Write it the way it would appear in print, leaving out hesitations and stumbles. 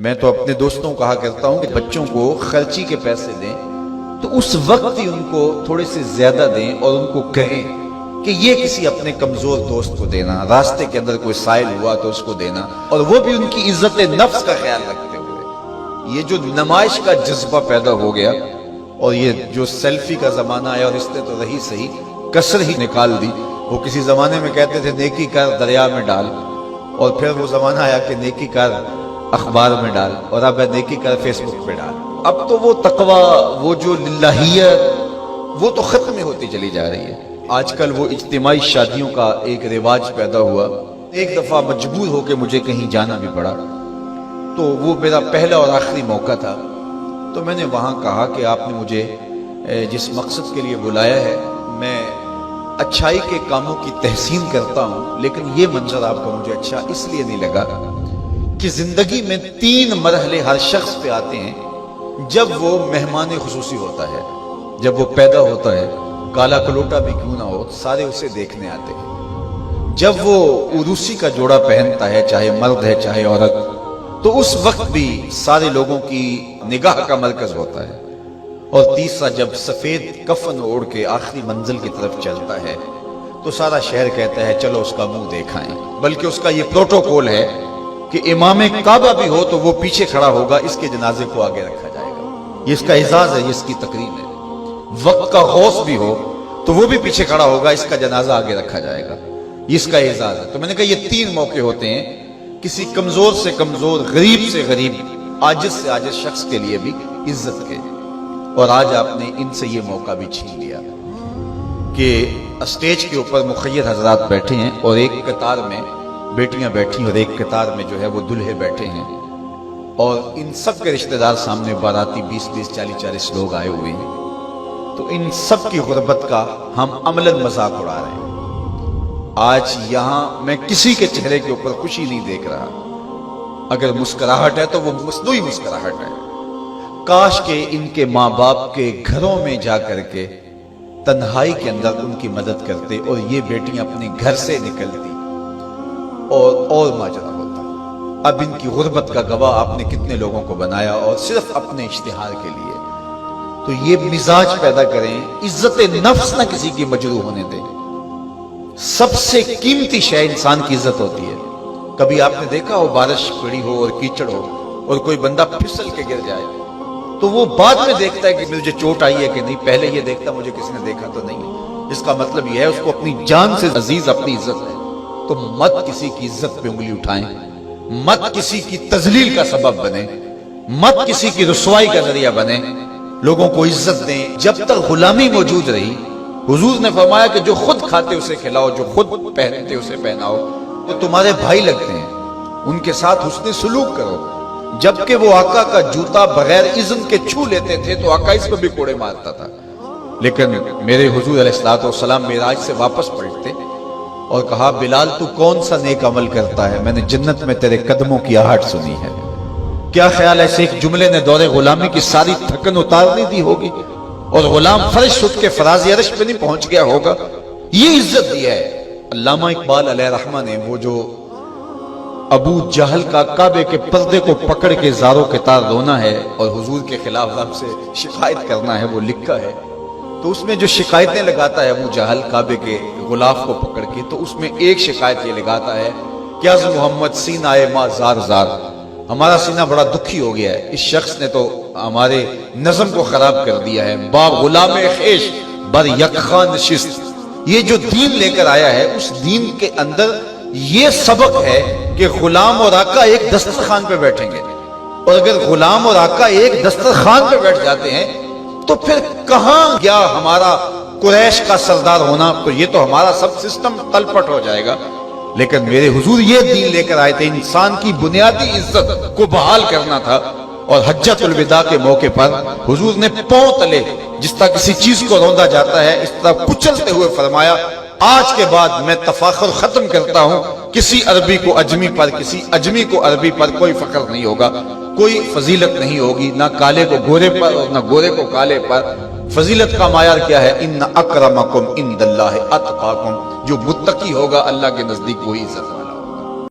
میں تو اپنے دوستوں کو کہا کرتا ہوں کہ بچوں کو خرچی کے پیسے دیں تو اس وقت ہی ان کو تھوڑے سے زیادہ دیں اور ان کو کہیں کہ یہ کسی اپنے کمزور دوست کو دینا، راستے کے اندر کوئی سائل ہوا تو اس کو دینا، اور وہ بھی ان کی عزت نفس کا خیال رکھتے ہوئے۔ یہ جو نمائش کا جذبہ پیدا ہو گیا اور یہ جو سیلفی کا زمانہ آیا، اور اس نے تو رہی صحیح کسر ہی نکال دی۔ وہ کسی زمانے میں کہتے تھے نیکی کر دریا میں ڈال، اور پھر وہ زمانہ آیا کہ نیکی کر اخبار میں ڈال، اور اب ہے نیکی کر فیس بک پہ ڈال۔ اب تو وہ تقوی، وہ جو للہیت، وہ تو ختم ہی ہوتی چلی جا رہی ہے۔ آج کل وہ اجتماعی شادیوں کا ایک رواج پیدا ہوا۔ ایک دفعہ مجبور ہو کے مجھے کہیں جانا بھی پڑا، تو وہ میرا پہلا اور آخری موقع تھا۔ تو میں نے وہاں کہا کہ آپ نے مجھے جس مقصد کے لیے بلایا ہے، میں اچھائی کے کاموں کی تحسین کرتا ہوں، لیکن یہ منظر آپ کا مجھے اچھا اس لیے نہیں لگا کہ زندگی میں 3 مرحلے ہر شخص پہ آتے ہیں جب وہ مہمان خصوصی ہوتا ہے۔ جب وہ پیدا ہوتا ہے، کالا کلوٹا بھی کیوں نہ ہو، سارے اسے دیکھنے آتے ہیں۔ جب وہ عروسی کا جوڑا پہنتا ہے، چاہے مرد ہے چاہے عورت، تو اس وقت بھی سارے لوگوں کی نگاہ کا مرکز ہوتا ہے۔ اور تیسرا، جب سفید کفن اوڑھ کے آخری منزل کی طرف چلتا ہے تو سارا شہر کہتا ہے چلو اس کا منہ دیکھائیں۔ بلکہ اس کا یہ پروٹوکول ہے کہ امام کعبہ بھی ہو تو وہ پیچھے کھڑا ہوگا، اس کے جنازے کو آگے رکھا جائے گا۔ یہ اس کا اعزاز ہے، یہ اس کی تقریب ہے۔ وقت کا غوث بھی ہو تو وہ بھی پیچھے کھڑا ہوگا، اس کا جنازہ آگے رکھا جائے گا، یہ اس کا اعزاز ہے۔ تو میں نے کہا یہ 3 موقع ہوتے ہیں کسی کمزور سے کمزور، غریب سے غریب، عاجز سے عاجز شخص کے لیے بھی عزت کے، اور آج آپ نے ان سے یہ موقع بھی چھین لیا کہ اسٹیج کے اوپر مخیر حضرات بیٹھے ہیں، اور ایک قطار میں بیٹیاں بیٹھی، اور ایک قطار میں جو ہے وہ دلہے بیٹھے ہیں، اور ان سب کے رشتہ دار سامنے، باراتی 20-20 40-40 لوگ آئے ہوئے ہیں۔ تو ان سب کی غربت کا ہم عملاً مذاق اڑا رہے ہیں۔ آج یہاں میں کسی کے چہرے کے اوپر خوشی نہیں دیکھ رہا، اگر مسکراہٹ ہے تو وہ مصنوعی مسکراہٹ ہے۔ کاش کہ ان کے ماں باپ کے گھروں میں جا کر کے تنہائی کے اندر ان کی مدد کرتے، اور یہ بیٹیاں اپنے گھر سے نکلتی اور ماجرا ہوتا۔ اب ان کی غربت کا گواہ آپ نے کتنے لوگوں کو بنایا، اور صرف اپنے اشتہار کے لیے۔ تو یہ مزاج پیدا کریں، عزت نفس نہ کسی کی مجروح ہونے دیں۔ سب سے قیمتی شے انسان کی عزت ہوتی ہے۔ کبھی آپ نے دیکھا ہو بارش پڑی ہو اور کیچڑ ہو اور کوئی بندہ پھسل کے گر جائے تو وہ بعد میں دیکھتا ہے کہ مجھے چوٹ آئی ہے کہ نہیں، پہلے یہ دیکھتا مجھے کسی نے دیکھا تو نہیں۔ اس کا مطلب یہ ہے اس کو اپنی جان سے عزیز اپنی عزت ہے۔ تو مت کسی کی عزت پہ انگلی اٹھائیں، مت کسی کی تذلیل کا سبب بنے، مت کسی کی رسوائی کا ذریعہ بنے۔ لوگوں کو عزت دیں۔ جب تک غلامی موجود رہی، حضور نے فرمایا کہ جو خود کھاتے اسے کھلاؤ، جو خود پہنتے اسے پہناؤ۔ تو تمہارے بھائی لگتے ہیں، ان کے ساتھ حسن سلوک کرو۔ جبکہ وہ آقا کا جوتا بغیر اذن کے چھو لیتے تھے تو آقا اس پہ بھی کوڑے مارتا تھا، لیکن میرے حضور علیہ الصلوۃ والسلام معراج سے واپس پلٹتے اور کہا بلال تو کون سا نیک عمل کرتا ہے، میں نے جنت میں تیرے قدموں کی آہٹ سنی ہے۔ کیا خیال ہے ایسے ایک جملے نے دور غلامی کی ساری تھکن اتارنے دی ہوگی، اور غلام فرش اٹھ کے فراز عرش پہ نہیں پہنچ گیا ہوگا؟ یہ عزت دی ہے۔ علامہ اقبال علیہ رحمہ نے وہ جو ابو جہل کا کعبے کے پردے کو پکڑ کے زاروں کے تار رونا ہے اور حضور کے خلاف رب سے شکایت کرنا ہے، وہ لکھا ہے۔ تو اس میں جو شکایتیں لگاتا ہے ابو جہل کعبے کے غلاف کو پکڑ کے، تو اس میں ایک شکایت یہ لگاتا ہے کہ از محمد سینہ ما زار زار، ہمارا سینہ بڑا دکھی ہو گیا ہے، اس شخص نے تو ہمارے نظم کو خراب کر دیا ہے۔ با غلام خیش بر یکخان نشست، یہ جو دین لے کر آیا ہے اس دین کے اندر یہ سبق ہے کہ غلام اور آقا ایک دسترخوان پہ بیٹھیں گے، اور اگر غلام اور آقا ایک دسترخوان پہ بیٹھ جاتے ہیں تو پھر کہاں گیا ہمارا قریش کا سردار ہونا؟ تو یہ تو ہمارا سب سسٹم تلپٹ ہو جائے گا۔ لیکن میرے حضور یہ دین لے کر آئے تھے، انسان کی بنیادی عزت کو بحال کرنا تھا۔ اور حجۃ الوداع کے موقع پر حضور نے پاؤں تلے جس طرح کسی چیز کو روندا جاتا ہے اس طرح کچلتے ہوئے فرمایا آج کے بعد میں تفاخر ختم کرتا ہوں، کسی عربی کو اجمی پر، کسی اجمی کو عربی پر کوئی فخر نہیں ہوگا، کوئی فضیلت نہیں ہوگی، نہ کالے کو گورے پر اور نہ گورے کو کالے پر۔ فضیلت کا معیار کیا ہے؟ ان اکرمکم عند اللہ اتقاکم، جو متقی ہوگا اللہ کے نزدیک وہی عزت۔